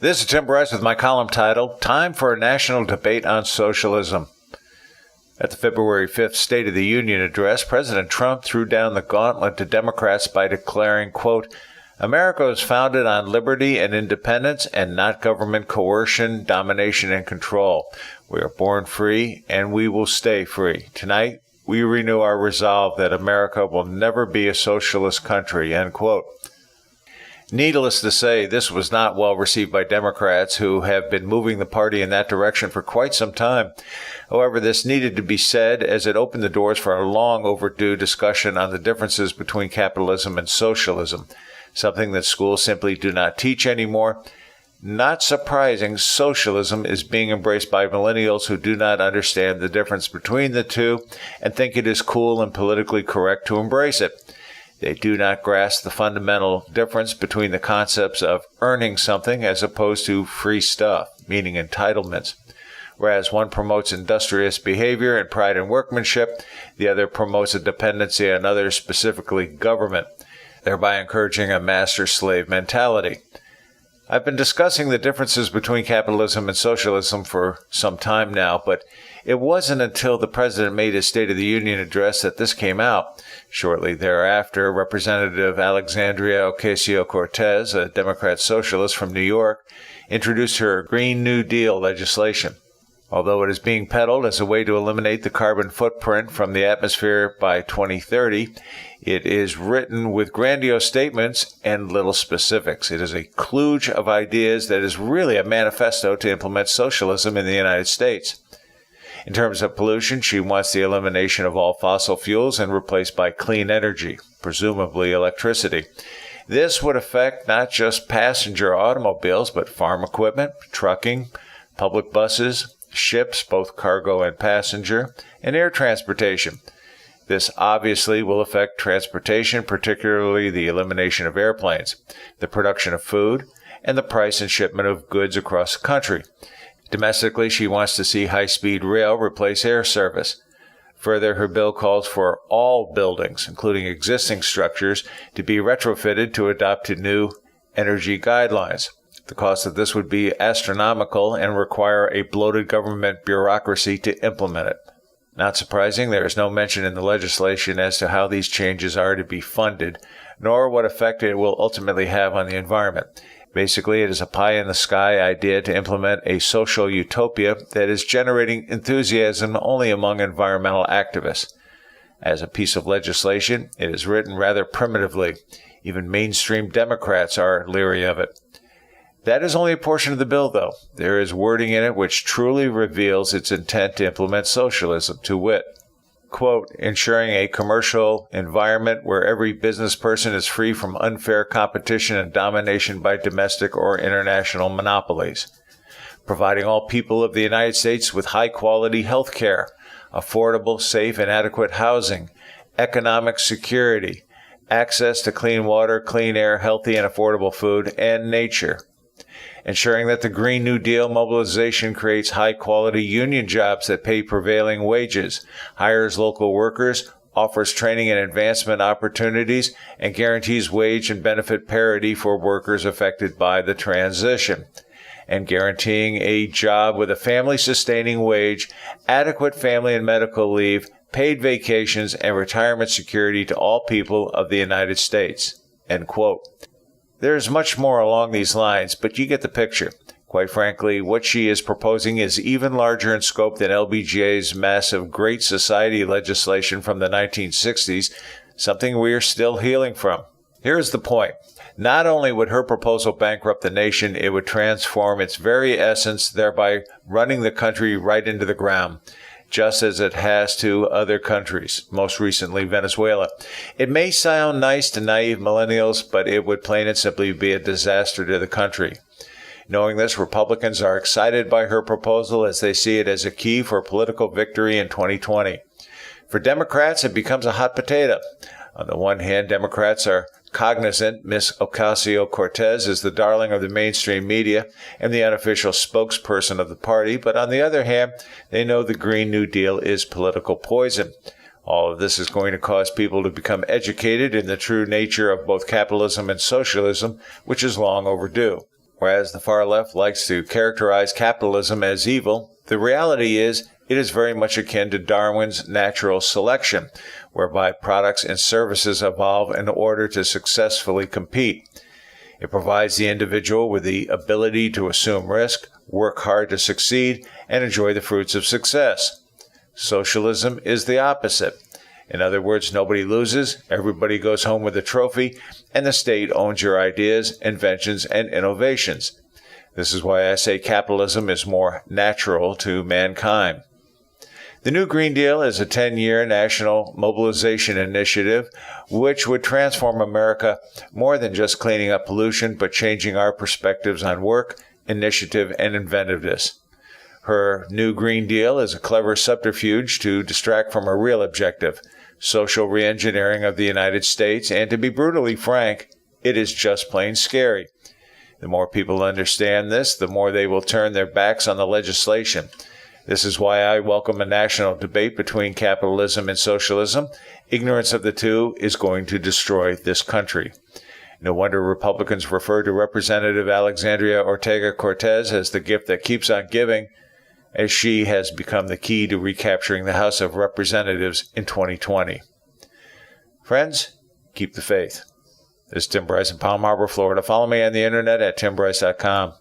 This is Tim Bryce with my column titled, Time for a National Debate on Socialism. At the February 5th State of the Union address, President Trump threw down the gauntlet to Democrats by declaring, quote, America is founded on liberty and independence and not government coercion, domination, and control. We are born free and we will stay free. Tonight, we renew our resolve that America will never be a socialist country, end quote. Needless to say, this was not well received by Democrats who have been moving the party in that direction for quite some time. However, this needed to be said as it opened the doors for a long overdue discussion on the differences between capitalism and socialism, something that schools simply do not teach anymore. Not surprising, socialism is being embraced by millennials who do not understand the difference between the two and think it is cool and politically correct to embrace it. They do not grasp the fundamental difference between the concepts of earning something as opposed to free stuff, meaning entitlements. Whereas one promotes industrious behavior and pride in workmanship, the other promotes a dependency on others, specifically government, thereby encouraging a master-slave mentality. I've been discussing the differences between capitalism and socialism for some time now, but it wasn't until the president made his State of the Union address that this came out. Shortly thereafter, Representative Alexandria Ocasio-Cortez, a Democrat socialist from New York, introduced her Green New Deal legislation. Although it is being peddled as a way to eliminate the carbon footprint from the atmosphere by 2030, it is written with grandiose statements and little specifics. It is a kludge of ideas that is really a manifesto to implement socialism in the United States. In terms of pollution, she wants the elimination of all fossil fuels and replaced by clean energy, presumably electricity. This would affect not just passenger automobiles, but farm equipment, trucking, public buses, ships, both cargo and passenger, and air transportation. This obviously will affect transportation, particularly the elimination of airplanes, the production of food, and the price and shipment of goods across the country. Domestically, she wants to see high-speed rail replace air service. Further, her bill calls for all buildings, including existing structures, to be retrofitted to adopt to new energy guidelines. The cost of this would be astronomical and require a bloated government bureaucracy to implement it. Not surprising, there is no mention in the legislation as to how these changes are to be funded, nor what effect it will ultimately have on the environment. Basically, it is a pie-in-the-sky idea to implement a social utopia that is generating enthusiasm only among environmental activists. As a piece of legislation, it is written rather primitively. Even mainstream Democrats are leery of it. That is only a portion of the bill, though. There is wording in it which truly reveals its intent to implement socialism, to wit, quote, ensuring a commercial environment where every business person is free from unfair competition and domination by domestic or international monopolies, providing all people of the United States with high-quality health care, affordable, safe, and adequate housing, economic security, access to clean water, clean air, healthy and affordable food, and nature. Ensuring that the Green New Deal mobilization creates high-quality union jobs that pay prevailing wages, hires local workers, offers training and advancement opportunities, and guarantees wage and benefit parity for workers affected by the transition, and guaranteeing a job with a family-sustaining wage, adequate family and medical leave, paid vacations, and retirement security to all people of the United States, end quote. There is much more along these lines, but you get the picture. Quite frankly, what she is proposing is even larger in scope than LBJ's massive Great Society legislation from the 1960s, something we are still healing from. Here is the point. Not only would her proposal bankrupt the nation, it would transform its very essence, thereby running the country right into the ground, just as it has to other countries, most recently Venezuela. It may sound nice to naive millennials, but it would plain and simply be a disaster to the country. Knowing this, Republicans are excited by her proposal as they see it as a key for political victory in 2020. For Democrats, it becomes a hot potato. On the one hand, Democrats are cognizant Ms. Ocasio-Cortez is the darling of the mainstream media and the unofficial spokesperson of the party, but on the other hand, they know the Green New Deal is political poison. All of this is going to cause people to become educated in the true nature of both capitalism and socialism, which is long overdue. Whereas the far left likes to characterize capitalism as evil, the reality is it is very much akin to Darwin's natural selection, whereby products and services evolve in order to successfully compete. It provides the individual with the ability to assume risk, work hard to succeed, and enjoy the fruits of success. Socialism is the opposite. In other words, nobody loses, everybody goes home with a trophy, and the state owns your ideas, inventions, and innovations. This is why I say capitalism is more natural to mankind. The new Green Deal is a 10-year national mobilization initiative which would transform America more than just cleaning up pollution, but changing our perspectives on work, initiative, and inventiveness. Her new Green Deal is a clever subterfuge to distract from her real objective, social reengineering of the United States, and to be brutally frank, it is just plain scary. The more people understand this, the more they will turn their backs on the legislation. This is why I welcome a national debate between capitalism and socialism. Ignorance of the two is going to destroy this country. No wonder Republicans refer to Representative Alexandria Ortega-Cortez as the gift that keeps on giving, as she has become the key to recapturing the House of Representatives in 2020. Friends, keep the faith. This is Tim Bryce in Palm Harbor, Florida. Follow me on the internet at timbryce.com.